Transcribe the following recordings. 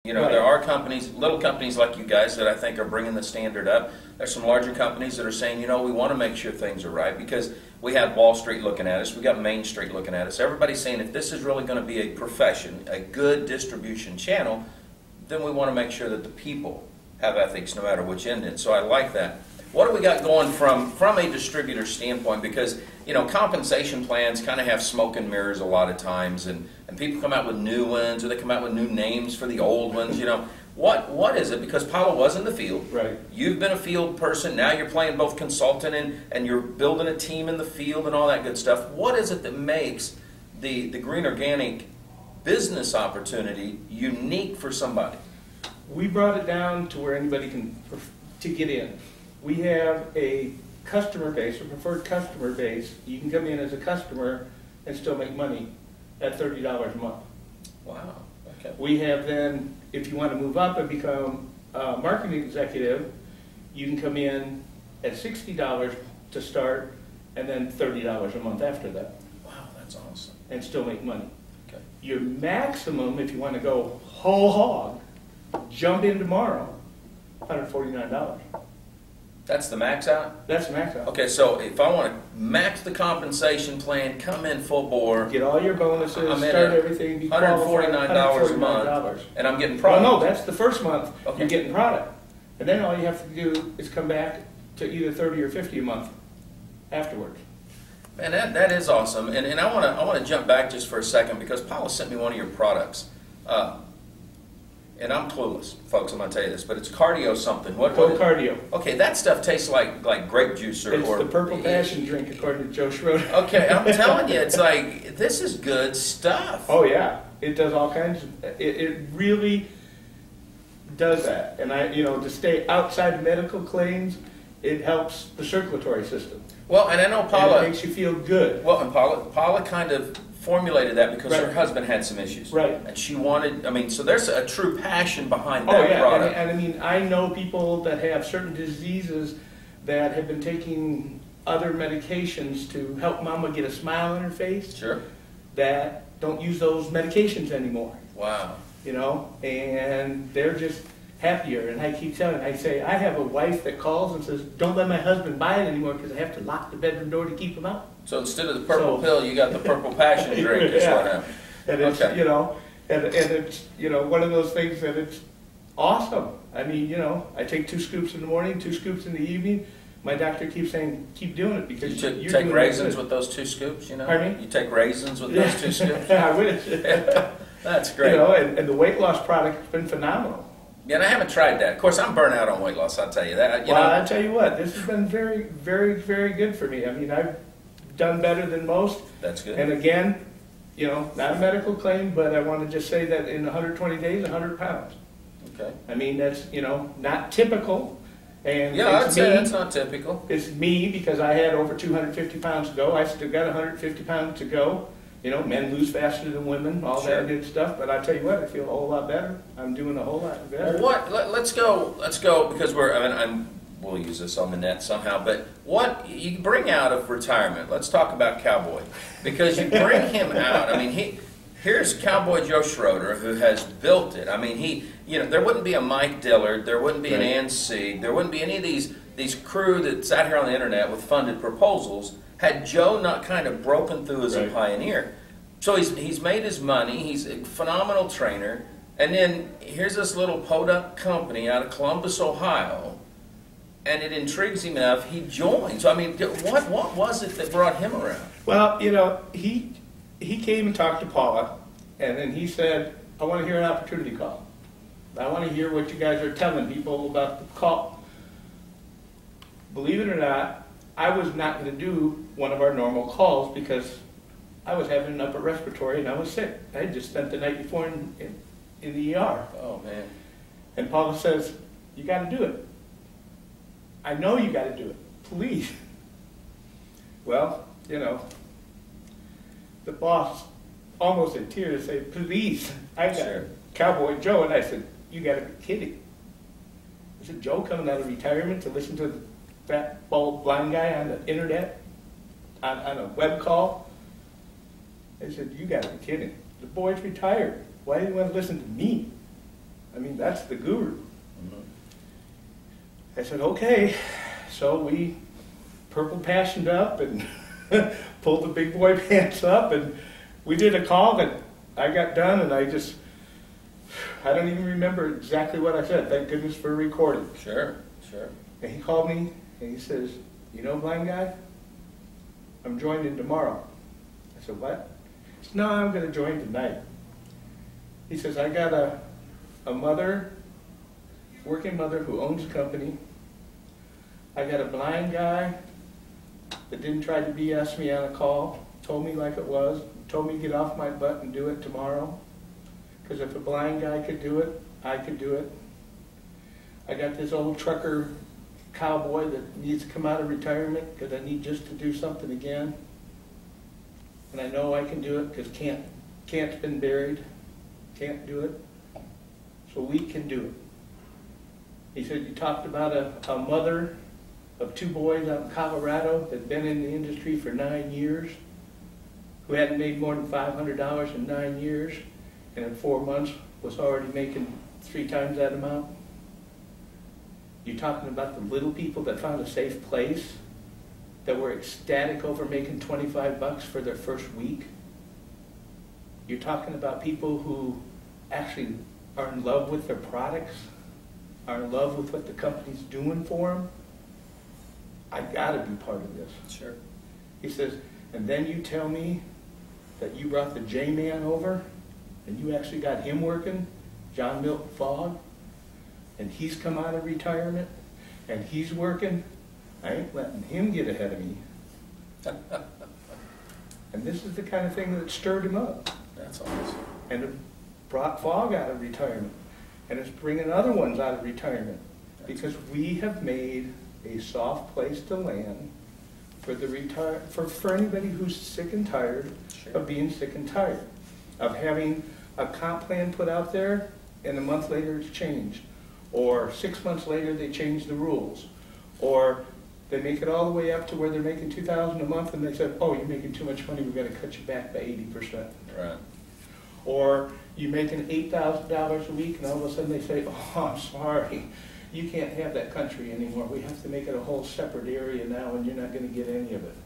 You know, there are companies, little companies like you guys that I think are bringing the standard up. There's some larger companies that are saying, you know, we want to make sure things are right because we have Wall Street looking at us, we got Main Street looking at us. Everybody's saying if this is really going to be a profession, a good distribution channel, then we want to make sure that the people have ethics no matter which end it. So I like that. What do we got going from a distributor standpoint? Because, you know, compensation plans kind of have smoke and mirrors a lot of times, and people come out with new ones, or they come out with new names for the old ones, you know. What is it? Because Paula was in the field. Right. You've been a field person. Now you're playing both consultant and you're building a team in the field and all that good stuff. What is it that makes the green organic business opportunity unique for somebody? We brought it down to where anybody can to get in. We have a customer base, a preferred customer base. You can come in as a customer and still make money at $30 a month. Wow. Okay. We have then, if you want to move up and become a marketing executive, you can come in at $60 to start and then $30 a month after that. Wow, that's awesome. And still make money. Okay. Your maximum, if you want to go whole hog, jump in tomorrow, $149. That's the max out? That's the max out. Okay, so if I want to max the compensation plan, come in full bore, Get all your bonuses, I'm in start at everything, be $149 a month, and I'm getting product. Well, no, that's the first month. Okay. You're getting product. And then all you have to do is come back to either 30 or 50 a month afterwards. Man, that is awesome. And I want to jump back just for a second because Paula sent me one of your products. And I'm clueless, folks, I'm going to tell you this, but it's cardio something. What Cardio. Okay, that stuff tastes like grape juice or... It's the purple passion drink, according to Joe Schroeder. Okay, I'm telling you, it's like, this is good stuff. Oh, yeah. It does all kinds of... It really does that. And, to stay outside of medical claims, it helps the circulatory system. Well, and I know Paula... And it makes you feel good. Well, and Paula kind of formulated that because her husband had some issues. Right. And she wanted, so there's a true passion behind that product. And I know people that have certain diseases that have been taking other medications to help mama get a smile on her face. Sure. That don't use those medications anymore. Wow. And they're just happier. And I keep telling, I say, I have a wife that calls and says, don't let my husband buy it anymore because I have to lock the bedroom door to keep him out. So instead of the purple pill, you got the purple passion drink. Is what happened. And it's, and it's, one of those things that it's awesome. I mean, I take 2 scoops in the morning, 2 scoops in the evening. My doctor keeps saying, keep doing it because you take raisins with those 2 scoops, Pardon me? You take raisins with those 2 scoops? I wish. That's great. And the weight loss product has been phenomenal. Yeah, and I haven't tried that. Of course, I'm burnt out on weight loss, I'll tell you that. I'll tell you what, this has been very, very, very good for me. I mean, I've done better than most. That's good. And again, not a medical claim, but I want to just say that in 120 days, 100 pounds. Okay. I mean, that's, not typical. And yeah, I'd say that's not typical. It's me because I had over 250 pounds to go. I still got 150 pounds to go. Men lose faster than women, all that good stuff. But I tell you what, I feel a whole lot better. I'm doing a whole lot better. Well, let's go because we'll use this on the net somehow. But what you bring out of retirement? Let's talk about Cowboy because you bring him out. I mean, here's Cowboy Joe Schroeder who has built it. I mean, there wouldn't be a Mike Dillard, there wouldn't be an Ann Sieg, there wouldn't be any of these crew that's out here on the internet with funded proposals had Joe not kind of broken through as a pioneer. So he's made his money, he's a phenomenal trainer, and then here's this little podunk company out of Columbus, Ohio, and it intrigues him enough, he joined. So I mean, what was it that brought him around? Well, he came and talked to Paula, and then he said, I want to hear an opportunity call. I want to hear what you guys are telling people about the call. Believe it or not, I was not going to do one of our normal calls because I was having an upper respiratory and I was sick. I had just spent the night before in the ER. Oh, man. And Paula says, you got to do it. I know you got to do it. Please. Well, the boss almost in tears said, please. I got Cowboy Joe. And I said, you got to be kidding. I said, Joe coming out of retirement to listen to the fat, bald, blind guy on the internet, on a web call? I said, you got to be kidding. The boy's retired. Why do you want to listen to me? I That's the guru. I said, okay. So we purple passioned up and pulled the big boy pants up, and we did a call, and I got done, and I don't even remember exactly what I said. Thank goodness for recording. Sure, sure. And he called me, and he says, you know, blind guy, I'm joining tomorrow. I said, what? He said, no, I'm going to join tonight. He says, I got a mother, working mother who owns a company. I got a blind guy that didn't try to BS me on a call, told me like it was, told me to get off my butt and do it tomorrow. Because if a blind guy could do it, I could do it. I got this old trucker cowboy that needs to come out of retirement because I need just to do something again. And I know I can do it because can't's been buried. Can't do it. So we can do it. He said, you talked about a mother of 2 boys out in Colorado that had been in the industry for 9 years, who hadn't made more than $500 in 9 years, and in 4 months was already making 3 times that amount. You're talking about the little people that found a safe place, that were ecstatic over making $25 for their first week. You're talking about people who actually are in love with their products, are in love with what the company's doing for them. I gotta be part of this. Sure. He says, and then you tell me that you brought the J-Man over, and you actually got him working, John Milton Fogg, and he's come out of retirement, and he's working. I ain't letting him get ahead of me. And this is the kind of thing that stirred him up. That's awesome. And it brought Fogg out of retirement. And it's bringing other ones out of retirement. Because we have made a soft place to land for for anybody who's sick and tired of being sick and tired. Of having a comp plan put out there, and a month later it's changed. Or 6 months later they change the rules. Or they make it all the way up to where they're making $2,000 a month, and they said, oh, you're making too much money, we're going to cut you back by 80%. Right. Or you're making $8,000 a week, and all of a sudden they say, oh, I'm sorry, you can't have that country anymore. We have to make it a whole separate area now, and you're not going to get any of it.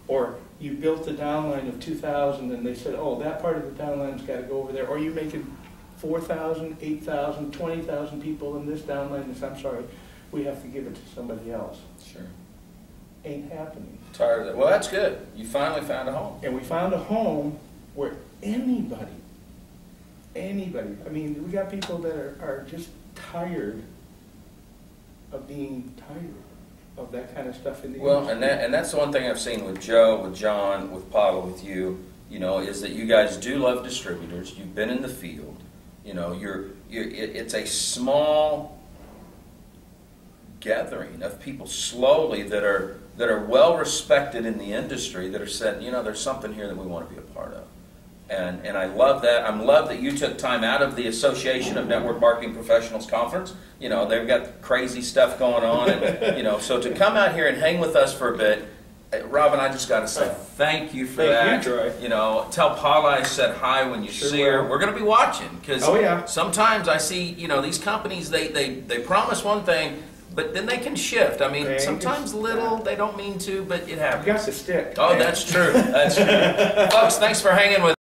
Or you built the downline of 2,000, and they said, oh, that part of the downline's got to go over there. Or you're making 4,000, 8,000, 20,000 people in this downline, and I'm sorry, we have to give it to somebody else. Sure. Ain't happening. Tired of that. Well, that's good. You finally found a home. And we found a home where anybody, I mean, we got people that are just tired of being tired of that kind of stuff in the Well, industry. and that's the one thing I've seen with Joe, with John, with Paula, with you, you know, is that you guys do love distributors. You've been in the field. You know, it's a small gathering of people slowly that are well respected in the industry, that are said, you know, there's something here that we want to be a part of. And I love that. I love that you took time out of the Association of Network Marketing Professionals conference. You know, they've got crazy stuff going on, and you know, so to come out here and hang with us for a bit, Robin, I just got to say thank you for that. Thank you, Troy. You know, tell Paula I said hi when you see her. We're going to be watching, because sometimes I see, you know, these companies, they promise one thing, but then they can shift. I mean, sometimes they don't mean to, but it happens. You got the stick. Oh, man. That's true. That's true. Folks, thanks for hanging with us.